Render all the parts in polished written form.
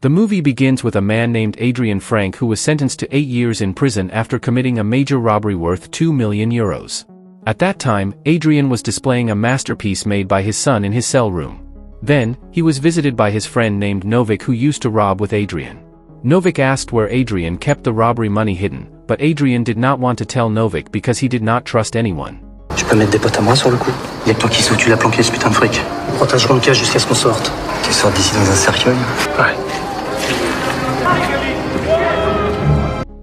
The movie begins with a man named Adrien Frank who was sentenced to 8 years in prison after committing a major robbery worth €2 million. At that time, Adrien was displaying a masterpiece made by his son in his cell room. Then, he was visited by his friend named Novik who used to rob with Adrien. Novik asked where Adrien kept the robbery money hidden, but Adrien did not want to tell Novik because he did not trust anyone. Je peux mettre des potes à moi sur le coup. Y'a que toi qui sais où tu l'as planqué ce putain de fric. On protégeront le cas jusqu'à ce qu'on sorte. Qu'il sorte d'ici dans un cercueil. Ouais.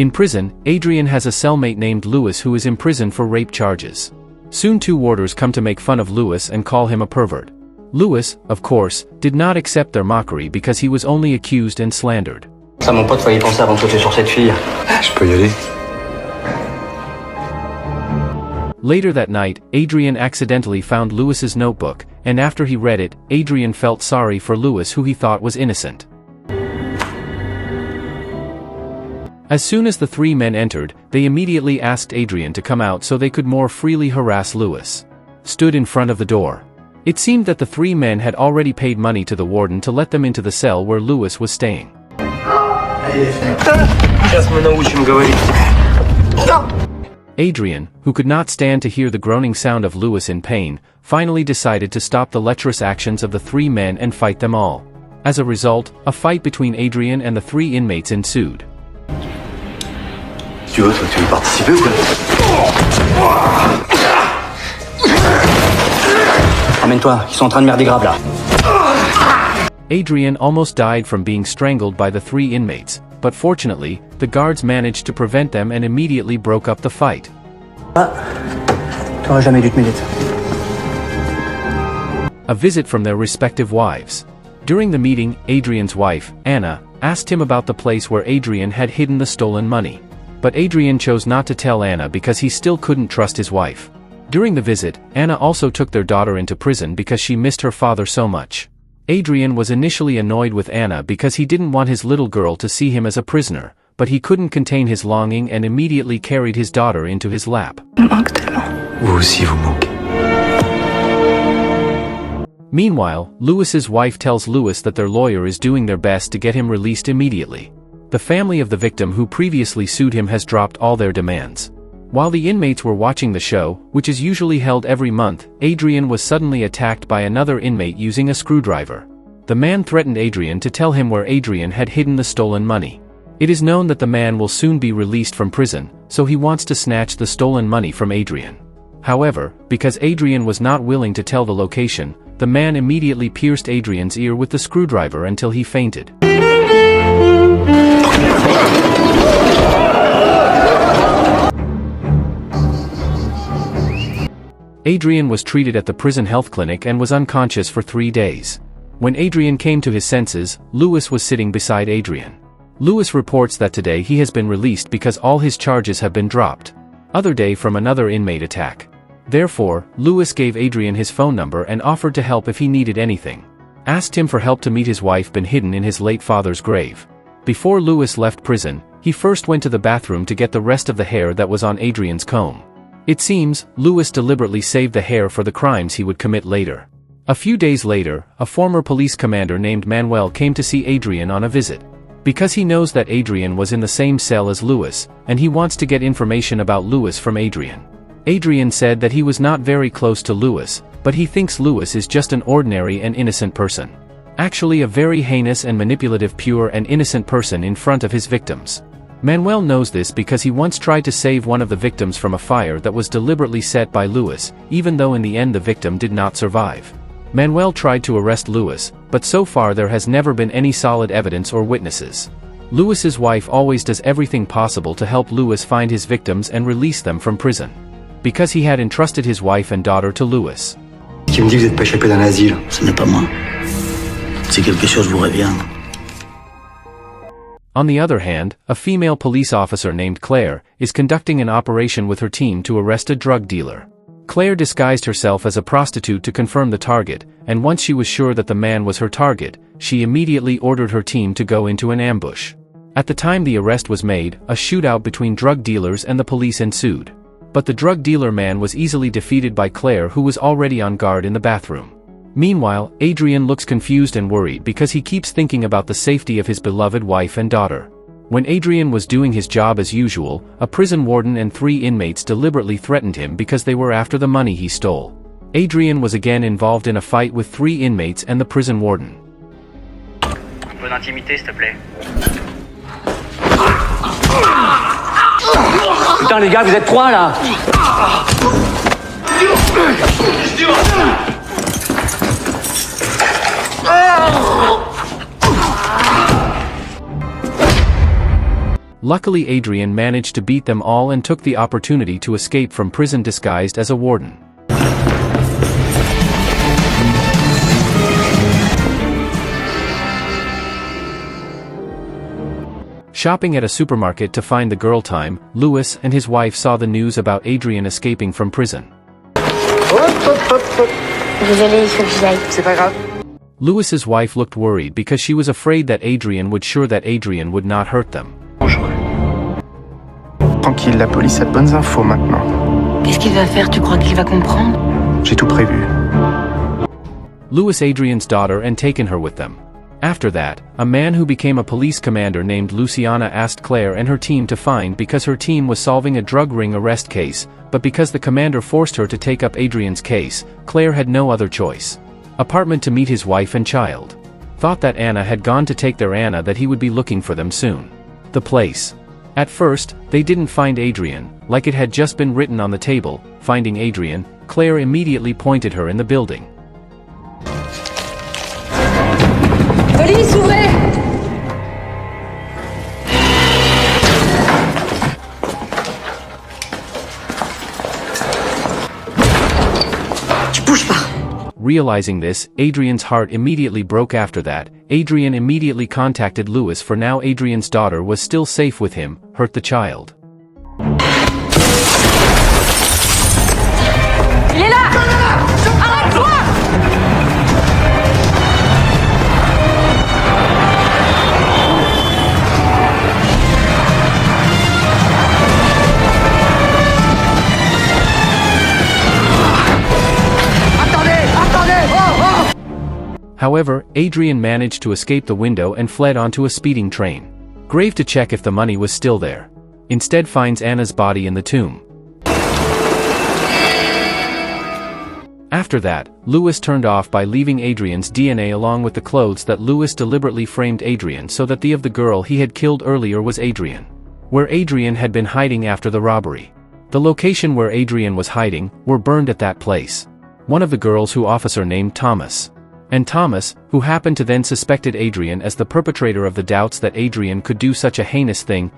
In prison, Adrien has a cellmate named Louis who is imprisoned for rape charges. Soon 2 warders come to make fun of Louis and call him a pervert. Louis, of course, did not accept their mockery because he was only accused and slandered. Ça mon pote, faut y penser avant de sauter sur cette fille. Je peux y aller. Later that night, Adrien accidentally found Louis's notebook, and after he read it, Adrien felt sorry for Louis who he thought was innocent. As soon as the 3 men entered, they immediately asked Adrien to come out so they could more freely harass Louis. Stood in front of the door. It seemed that the 3 men had already paid money to the warden to let them into the cell where Louis was staying. Adrien, who could not stand to hear the groaning sound of Louis in pain, finally decided to stop the lecherous actions of the 3 men and fight them all. As a result, a fight between Adrien and the 3 inmates ensued. Tu veux participer ou quoi? Ramène-toi, ils sont en train de merder grave là. Adrien almost died from being strangled by the 3 inmates, but fortunately, the guards managed to prevent them and immediately broke up the fight. T'aurais jamais dû te mêler de ça. A visit from their respective wives. During the meeting, Adrien's wife, Anna, asked him about the place where Adrien had hidden the stolen money. But Adrien chose not to tell Anna because he still couldn't trust his wife. During the visit, Anna also took their daughter into prison because she missed her father so much. Adrien was initially annoyed with Anna because he didn't want his little girl to see him as a prisoner, but he couldn't contain his longing and immediately carried his daughter into his lap. Vous aussi vous manquez. Meanwhile, Louis's wife tells Louis that their lawyer is doing their best to get him released immediately. The family of the victim who previously sued him has dropped all their demands. While the inmates were watching the show, which is usually held every month, Adrien was suddenly attacked by another inmate using a screwdriver. The man threatened Adrien to tell him where Adrien had hidden the stolen money. It is known that the man will soon be released from prison, so he wants to snatch the stolen money from Adrien. However, because Adrien was not willing to tell the location, the man immediately pierced Adrien's ear with the screwdriver until he fainted. Adrien was treated at the prison health clinic and was unconscious for 3 days. When Adrien came to his senses, Louis was sitting beside Adrien. Louis reports that today he has been released because all his charges have been dropped. Other day from another inmate attack. Therefore, Louis gave Adrien his phone number and offered to help if he needed anything. Asked him for help to meet his wife been hidden in his late father's grave. Before Louis left prison, he first went to the bathroom to get the rest of the hair that was on Adrien's comb. It seems, Louis deliberately saved the hair for the crimes he would commit later. A few days later, a former police commander named Manuel came to see Adrien on a visit. Because he knows that Adrien was in the same cell as Louis, and he wants to get information about Louis from Adrien. Adrien said that he was not very close to Louis, but he thinks Louis is just an ordinary and innocent person. Actually a very heinous and manipulative pure and innocent person in front of his victims. Manuel knows this because he once tried to save one of the victims from a fire that was deliberately set by Louis, even though in the end the victim did not survive. Manuel tried to arrest Louis, but so far there has never been any solid evidence or witnesses. Louis's wife always does everything possible to help Louis find his victims and release them from prison. Because he had entrusted his wife and daughter to Louis. Qui me dit que vous n'êtes pas échappé d'un asile? Ce n'est pas moi. Si quelque chose vous revient. On the other hand, a female police officer named Claire is conducting an operation with her team to arrest a drug dealer. Claire disguised herself as a prostitute to confirm the target, and once she was sure that the man was her target, she immediately ordered her team to go into an ambush. At the time the arrest was made, a shootout between drug dealers and the police ensued. But the drug dealer man was easily defeated by Claire, who was already on guard in the bathroom. Meanwhile, Adrien looks confused and worried because he keeps thinking about the safety of his beloved wife and daughter. When Adrien was doing his job as usual, a prison warden and 3 inmates deliberately threatened him because they were after the money he stole. Adrien was again involved in a fight with 3 inmates and the prison warden. Bonne intimité, s'il te plaît. Putain les gars, vous êtes 3 là. Luckily, Adrien managed to beat them all and took the opportunity to escape from prison disguised as a warden. Shopping at a supermarket to find the girl time, Louis and his wife saw the news about Adrien escaping from prison. Désolée, il faut que j'y aille. C'est pas grave. Louis's wife looked worried because she was afraid that Adrien would not hurt them. Tranquille, la police a de bonnes infos maintenant. Qu'est-ce qu'il va faire? Tu crois qu'il va comprendre? J'ai tout prévu. Louis Adrien's daughter and taken her with them. After that, a man who became a police commander named Luciana asked Claire and her team to find because her team was solving a drug ring arrest case, but because the commander forced her to take up Adrien's case, Claire had no other choice. Apartment to meet his wife and child. Thought that Anna had gone to take their Anna, that he would be looking for them soon. The place. At first, they didn't find Adrien, like it had just been written on the table. Finding Adrien, Claire immediately pointed her in the building. Police, ouvrez! Tu bouges pas. Realizing this, Adrien's heart immediately broke. After that, Adrien immediately contacted Louis, for now Adrien's daughter was still safe with him, hurt the child. Il est là! Arrête-toi! However, Adrien managed to escape the window and fled onto a speeding train. Grave to check if the money was still there. Instead finds Anna's body in the tomb. After that, Louis turned off by leaving Adrien's DNA along with the clothes that Louis deliberately framed Adrien so that the of the girl he had killed earlier was Adrien. Where Adrien had been hiding after the robbery. The location where Adrien was hiding were burned at that place. One of the girls who officer named Thomas. And Thomas, who happened to then suspected Adrien as the perpetrator of the doubts that Adrien could do such a heinous thing,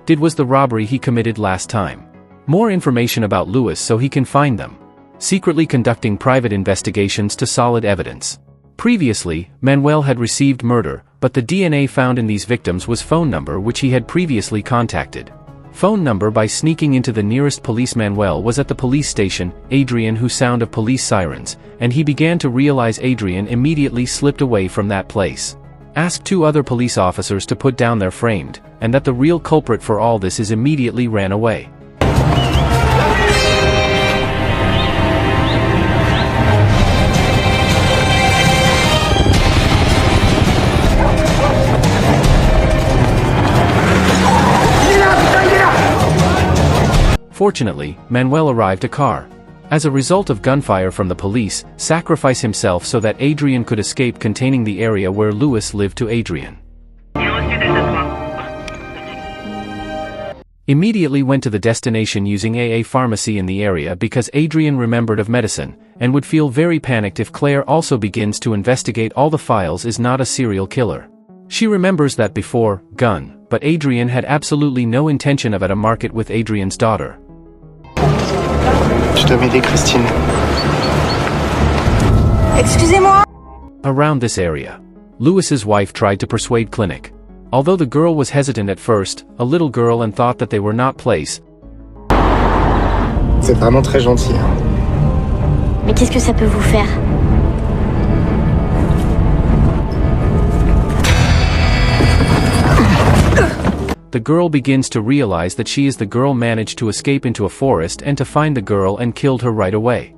did was the robbery he committed last time. More information about Louis so he can find them. Secretly conducting private investigations to solid evidence. Previously, Manuel had received murder, but the DNA found in these victims was phone number which he had previously contacted. Phone number by sneaking into the nearest police. Manuel was at the police station, Adrien who sound of police sirens, and he began to realize Adrien immediately slipped away from that place. Asked 2 other police officers to put down their framed, and that the real culprit for all this is immediately ran away. Fortunately, Manuel arrived a car. As a result of gunfire from the police, sacrifice himself so that Adrien could escape, containing the area where Louis lived to Adrien. Immediately went to the destination using AA pharmacy in the area because Adrien remembered of medicine, and would feel very panicked if Claire also begins to investigate all the files is not a serial killer. She remembers that before, gun, but Adrien had absolutely no intention of at a market with Adrien's daughter. Je dois m'aider, Christine. Excusez-moi! Around this area, Louis's wife tried to persuade clinic. Although the girl was hesitant at first, a little girl, and thought that they were not place. C'est vraiment très gentil. Mais qu'est-ce que ça peut vous faire? the girl begins to realize that she is the girl managed to escape into a forest and to find the girl and killed her right away.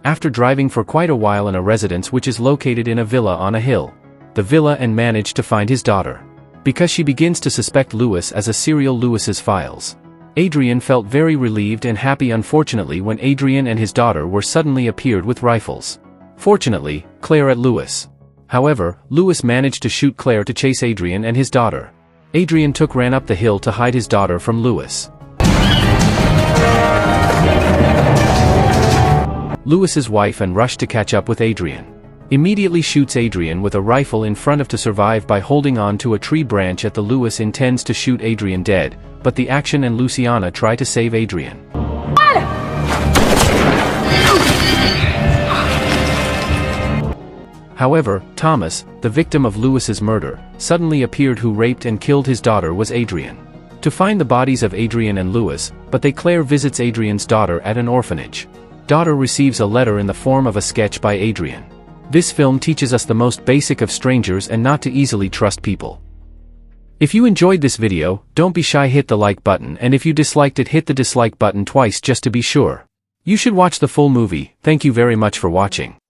After driving for quite a while in a residence which is located in a villa on a hill, the villa and managed to find his daughter. Because she begins to suspect Louis as a serial Louis's files. Adrien felt very relieved and happy unfortunately when Adrien and his daughter were suddenly appeared with rifles. Fortunately, Claire at Louis. However, Louis managed to shoot Claire to chase Adrien and his daughter. Adrien ran up the hill to hide his daughter from Louis. Louis's wife and rushed to catch up with Adrien. Immediately shoots Adrien with a rifle in front of to survive by holding on to a tree branch at the Louis intends to shoot Adrien dead, but the action and Luciana try to save Adrien. However, Thomas, the victim of Louis's murder, suddenly appeared who raped and killed his daughter was Adrien. To find the bodies of Adrien and Louis, but Claire visits Adrien's daughter at an orphanage. Daughter receives a letter in the form of a sketch by Adrien. This film teaches us the most basic of strangers and not to easily trust people. If you enjoyed this video, don't be shy, hit the like button, and if you disliked it, hit the dislike button twice just to be sure. You should watch the full movie. Thank you very much for watching.